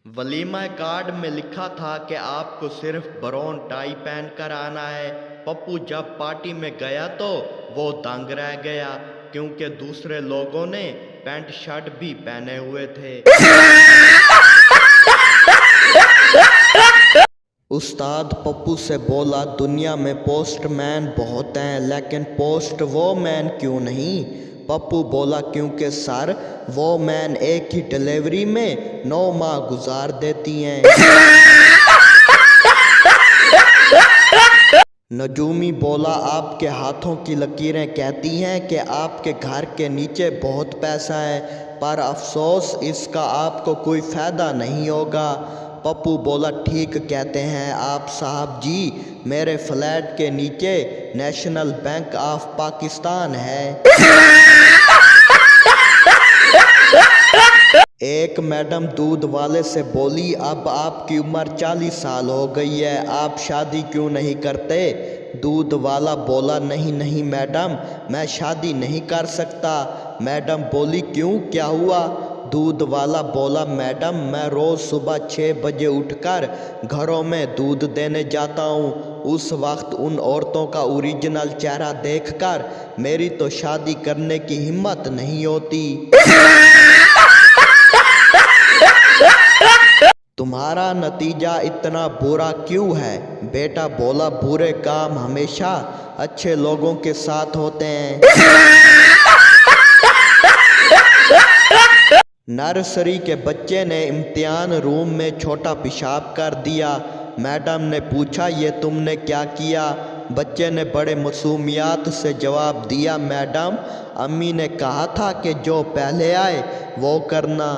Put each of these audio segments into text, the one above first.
Walima card में लिखा था कि आपको सिर्फ ब्राउन टाई पहन कर आना है। पप्पू जब पार्टी में गया तो वो दंग रह गया क्योंकि दूसरे लोगों ने पैंट शर्ट भी पहने हुए थे। उस्ताद पप्पू से बोला, दुनिया में पोस्टमैन बहुत हैं लेकिन पोस्ट वो मैन क्यों नहीं? पप्पू बोला, क्योंकि सर वो मैन एक ही डिलीवरी में 9 माह गुजार देती हैं। नजूमी बोला, आपके हाथों की लकीरें कहती हैं कि आपके घर के नीचे बहुत पैसा है, पर अफसोस इसका आपको कोई फ़ायदा नहीं होगा। पप्पू बोला, ठीक कहते हैं आप साहब जी, मेरे फ्लैट के नीचे नेशनल बैंक ऑफ पाकिस्तान है। एक मैडम दूध वाले से बोली, अब आपकी उम्र 40 साल हो गई है, आप शादी क्यों नहीं करते? दूध वाला बोला, नहीं नहीं मैडम, मैं शादी नहीं कर सकता। मैडम बोली, क्यों, क्या हुआ? दूध वाला बोला, मैडम मैं रोज़ सुबह 6 बजे उठकर घरों में दूध देने जाता हूँ। उस वक्त उन औरतों का ओरिजिनल चेहरा देखकर मेरी तो शादी करने की हिम्मत नहीं होती। तुम्हारा नतीजा इतना बुरा क्यों है? बेटा बोला, बुरे काम हमेशा अच्छे लोगों के साथ होते हैं। नर्सरी के बच्चे ने इम्तिहान रूम में छोटा पेशाब कर दिया। मैडम ने पूछा, ये तुमने क्या किया? बच्चे ने बड़े मासूमियत से जवाब दिया, मैडम अम्मी ने कहा था कि जो पहले आए वो करना।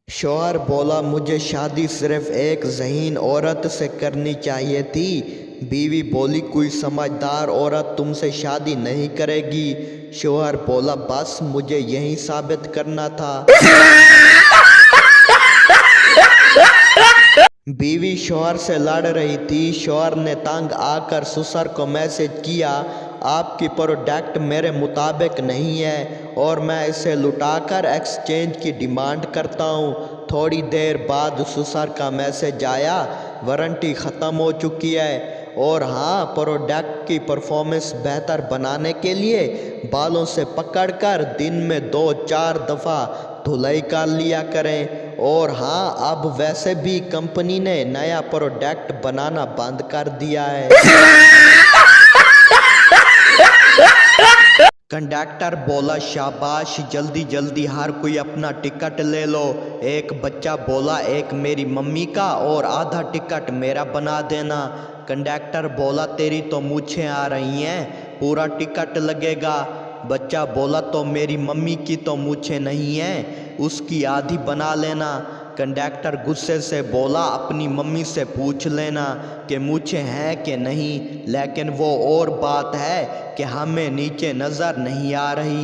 शौहर बोला, मुझे शादी सिर्फ एक ज़हीन औरत से करनी चाहिए थी। बीवी बोली, कोई समझदार औरत तुमसे शादी नहीं करेगी। शौहर बोला, बस मुझे यही साबित करना था। बीवी शौहर से लड़ रही थी। शौहर ने तंग आकर ससुर को मैसेज किया, आपकी प्रोडक्ट मेरे मुताबिक नहीं है और मैं इसे लुटाकर एक्सचेंज की डिमांड करता हूँ। थोड़ी देर बाद ससुर का मैसेज आया, वारंटी ख़त्म हो चुकी है और हाँ, प्रोडक्ट की परफॉर्मेंस बेहतर बनाने के लिए बालों से पकड़कर दिन में 2-4 दफ़ा धुलाई कर लिया करें। और हाँ, अब वैसे भी कंपनी ने नया प्रोडक्ट बनाना बंद कर दिया है। कंडक्टर बोला, शाबाश, जल्दी जल्दी हर कोई अपना टिकट ले लो। एक बच्चा बोला, एक मेरी मम्मी का और आधा टिकट मेरा बना देना। कंडक्टर बोला, तेरी तो मूछें आ रही हैं, पूरा टिकट लगेगा। बच्चा बोला, तो मेरी मम्मी की तो मूछें नहीं हैं, उसकी आधी बना लेना। कंडक्टर गुस्से से बोला, अपनी मम्मी से पूछ लेना कि मूछें हैं कि नहीं, लेकिन वो और बात है कि हमें नीचे नज़र नहीं आ रही।